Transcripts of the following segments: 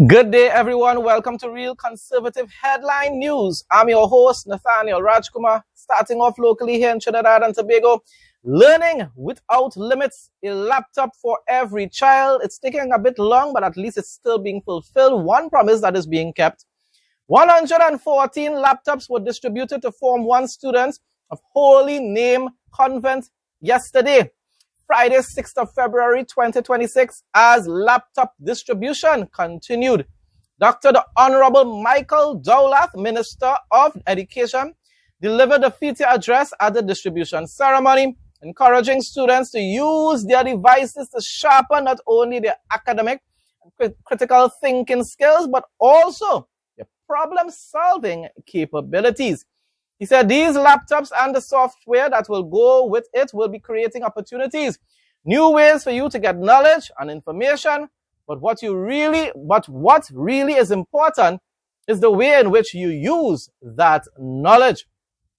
Good day, everyone. Welcome to Real Conservative Headline News. I'm your host, Nathaniel Rajkumar, starting off locally here in Trinidad and Tobago. Learning without limits, a laptop for every child. It's taking a bit long, but at least it's still being fulfilled. One promise that is being kept. 114 laptops were distributed to Form 1 students of Holy Name Convent yesterday, Friday, 6th of February, 2026, as laptop distribution continued. Dr. The Honorable Michael Dowlath, Minister of Education, delivered a feature address at the distribution ceremony, encouraging students to use their devices to sharpen not only their academic and critical thinking skills, but also their problem-solving capabilities. He said these laptops and the software that will go with it will be creating opportunities, new ways for you to get knowledge and information. But what really is important is the way in which you use that knowledge.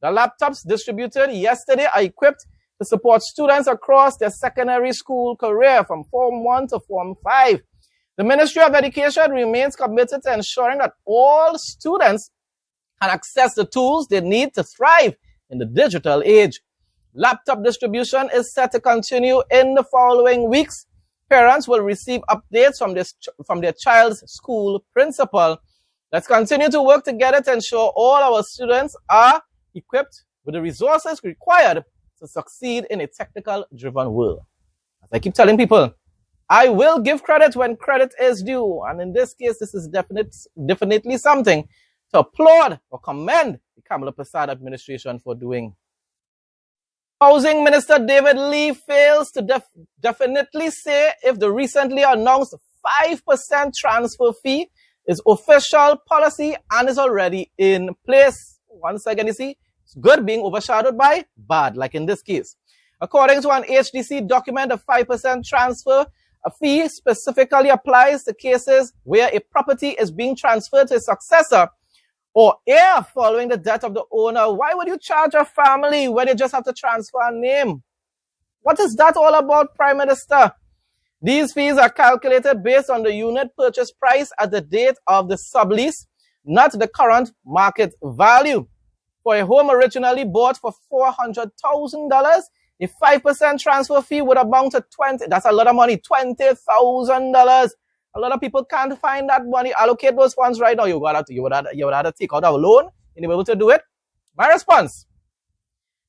The laptops distributed yesterday are equipped to support students across their secondary school career from Form 1 to Form 5. The Ministry of Education remains committed to ensuring that all students and access the tools they need to thrive in the digital age. Laptop distribution is set to continue in the following weeks. Parents will receive updates from their child's school principal. Let's continue to work together to ensure all our students are equipped with the resources required to succeed in a technical-driven world. As I keep telling people, I will give credit when credit is due. And in this case, this is definitely something to applaud or commend the Kamala Prasad administration for doing. Housing Minister David Lee fails to definitely say if the recently announced 5% transfer fee is official policy and is already in place. Once again, you see, it's good being overshadowed by bad, like in this case. According to an HDC document, the 5% transfer fee specifically applies to cases where a property is being transferred to a successor or heir following the death of the owner. Why would you charge a family when you just have to transfer a name? What is that all about, Prime Minister? These fees are calculated based on the unit purchase price at the date of the sublease, not the current market value. For a home originally bought for $400,000, a 5% transfer fee would amount to that's a lot of money, $20,000. A lot of people can't find that money, allocate those funds right now. You would have to take out a loan and be able to do it. My response: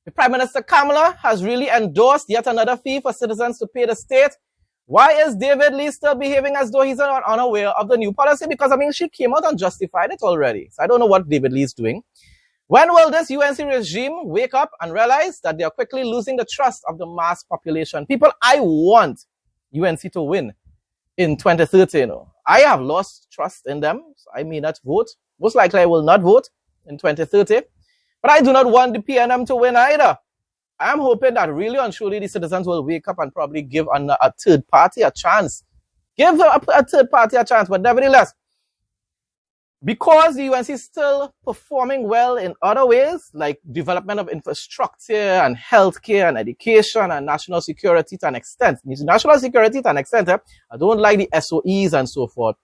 the Prime Minister Kamala has really endorsed yet another fee for citizens to pay the state. Why is David Lee still behaving as though he's unaware of the new policy? Because, I mean, she came out and justified it already. So I don't know what David Lee is doing. When will this UNC regime wake up and realize that they are quickly losing the trust of the mass population? People, I want UNC to win in 2030, you know. I have lost trust in them. So I may not vote. Most likely I will not vote in 2030. But I do not want the PNM to win either. I am hoping that really and truly the citizens will wake up and probably give a third party a chance. Give a third party a chance. But nevertheless, because the UNC is still performing well in other ways, like development of infrastructure and healthcare and education and national security to an extent. National security to an extent, I don't like the SOEs and so forth.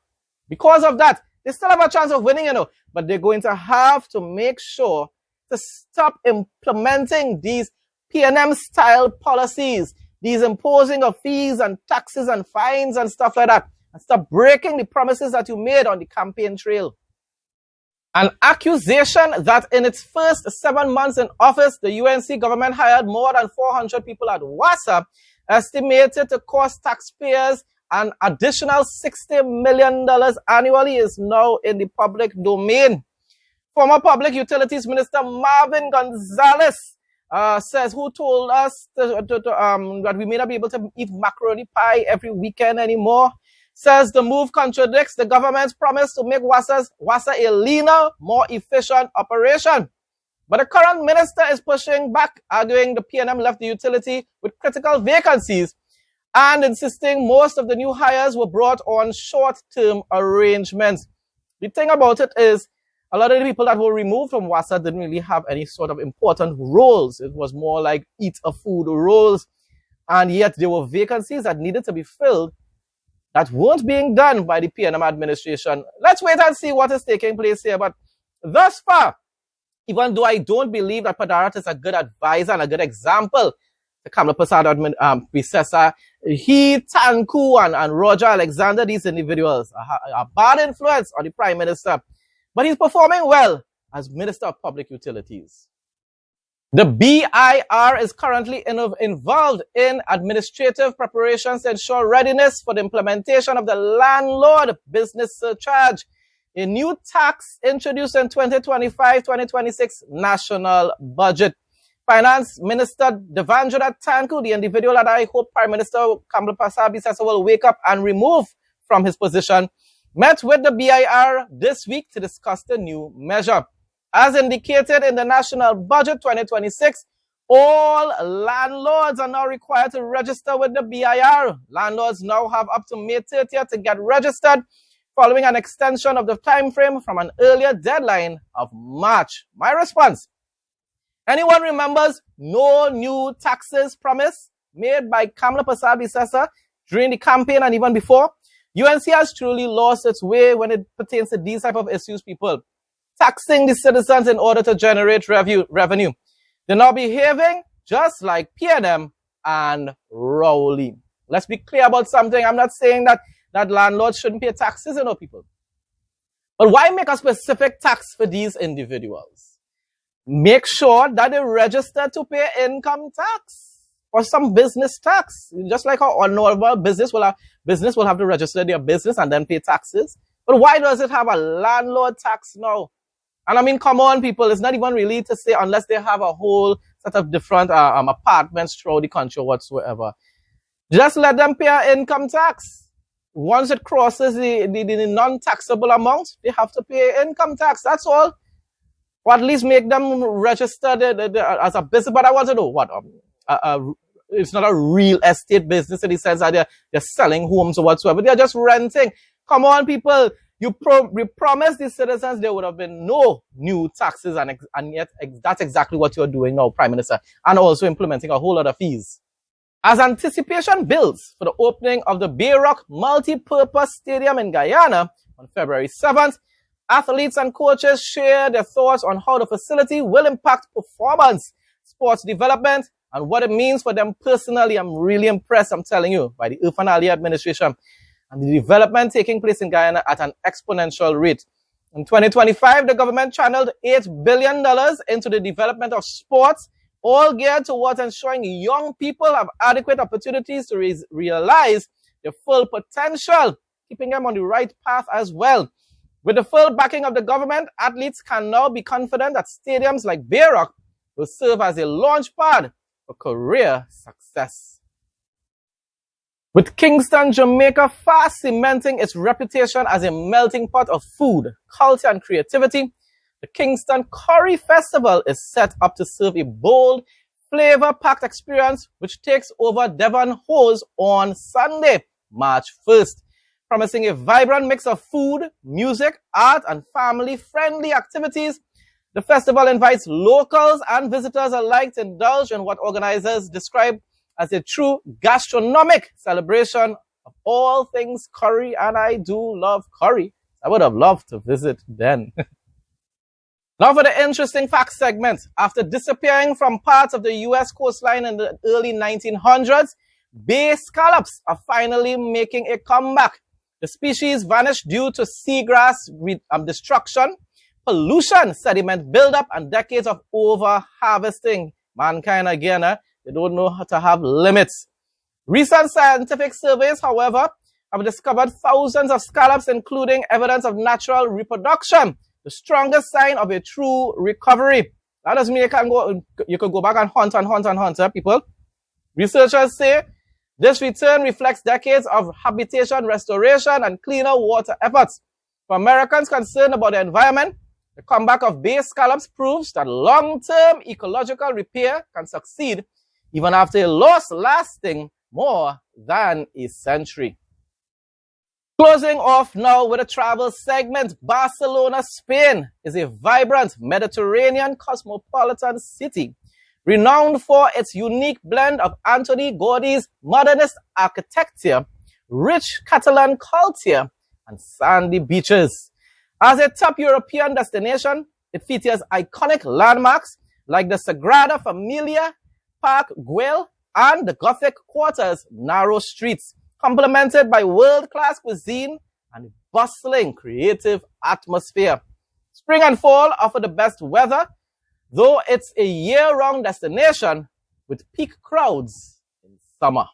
Because of that, they still have a chance of winning, you know, but they're going to have to make sure to stop implementing these PNM-style policies, these imposing of fees and taxes and fines and stuff like that, and stop breaking the promises that you made on the campaign trail. An accusation that in its first 7 months in office, the UNC government hired more than 400 people at WASA, estimated to cost taxpayers an additional $60 million annually, is now in the public domain. Former Public Utilities Minister Marvin Gonzalez says, who told us that we may not be able to eat macaroni pie every weekend anymore, says the move contradicts the government's promise to make WASA a leaner, more efficient operation. But the current minister is pushing back, arguing the PNM left the utility with critical vacancies and insisting most of the new hires were brought on short-term arrangements. The thing about it is, a lot of the people that were removed from WASA didn't really have any sort of important roles. It was more like eat-a-food roles. And yet there were vacancies that needed to be filled that weren't being done by the PNM administration. Let's wait and see what is taking place here. But thus far, even though I don't believe that Padarat is a good advisor and a good example, the Kamala Prasad predecessor, he, Tanku, and Roger Alexander, these individuals are bad influence on the Prime Minister. But he's performing well as Minister of Public Utilities. The BIR is currently involved in administrative preparations to ensure readiness for the implementation of the landlord business surcharge, a new tax introduced in 2025-2026 national budget. Finance Minister Devendra Tanku, the individual that I hope Prime Minister Kamala Prasad will wake up and remove from his position, met with the BIR this week to discuss the new measure. As indicated in the National Budget 2026, all landlords are now required to register with the BIR. Landlords now have up to May 30th to get registered, following an extension of the time frame from an earlier deadline of March. My response: anyone remembers no new taxes promise made by Kamala Prasad predecessor during the campaign and even before? UNC has truly lost its way when it pertains to these type of issues, people. Taxing the citizens in order to generate revenue. They're now behaving just like PNM and Rowley. Let's be clear about something. I'm not saying that landlords shouldn't pay taxes, people. But why make a specific tax for these individuals? Make sure that they register to pay income tax or some business tax. Just like how normal business will have to register their business and then pay taxes. But why does it have a landlord tax now? And I mean, come on, people. It's not even really to say unless they have a whole set of different apartments throughout the country or whatsoever. Just let them pay an income tax. Once it crosses the non-taxable amount, they have to pay income tax. That's all. Or at least make them register as a business. But I want to know what it's not a real estate business in the sense that they're selling homes or whatsoever. They're just renting. Come on, people. You promised the citizens there would have been no new taxes, and yet that's exactly what you're doing now, Prime Minister, and also implementing a whole lot of fees. As anticipation builds for the opening of the Bay Rock Multi-Purpose Stadium in Guyana on February 7th, athletes and coaches share their thoughts on how the facility will impact performance, sports development, and what it means for them personally. I'm really impressed, I'm telling you, by the Irfan Ali administration and the development taking place in Guyana at an exponential rate. In 2025, the government channeled $8 billion into the development of sports, all geared towards ensuring young people have adequate opportunities to realize their full potential, keeping them on the right path as well. With the full backing of the government, athletes can now be confident that stadiums like Bay Rock will serve as a launch pad for career success. With Kingston, Jamaica fast cementing its reputation as a melting pot of food, culture, and creativity, the Kingston Curry Festival is set up to serve a bold, flavor-packed experience which takes over Devon Hose on Sunday, March 1st, promising a vibrant mix of food, music, art, and family-friendly activities. The festival invites locals and visitors alike to indulge in what organizers describe as a true gastronomic celebration of all things curry, and I do love curry. I would have loved to visit then. Now for the interesting facts segment. After disappearing from parts of the U.S. coastline in the early 1900s, bay scallops are finally making a comeback. The species vanished due to seagrass destruction, pollution, sediment buildup, and decades of over-harvesting. Mankind again, they don't know how to have limits. Recent scientific surveys, however, have discovered thousands of scallops, including evidence of natural reproduction, the strongest sign of a true recovery. That doesn't mean you can go back and hunt, people. Researchers say this return reflects decades of habitation restoration and cleaner water efforts. For Americans concerned about the environment, the comeback of bay scallops proves that long-term ecological repair can succeed even after a loss lasting more than a century. Closing off now with a travel segment, Barcelona, Spain is a vibrant Mediterranean cosmopolitan city, renowned for its unique blend of Antoni Gaudi's modernist architecture rich Catalan culture, and sandy beaches. As a top European destination, it features iconic landmarks like the Sagrada Familia, Park Güell, and the Gothic Quarter's narrow streets, complemented by world-class cuisine and a bustling creative atmosphere. Spring and fall offer the best weather, though it's a year-round destination with peak crowds in summer.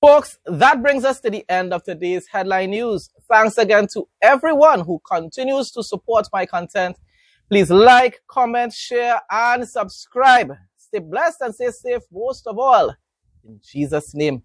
Folks, that brings us to the end of today's headline news. Thanks again to everyone who continues to support my content. Please like, comment, share, and subscribe. Stay blessed and stay safe most of all. In Jesus' name.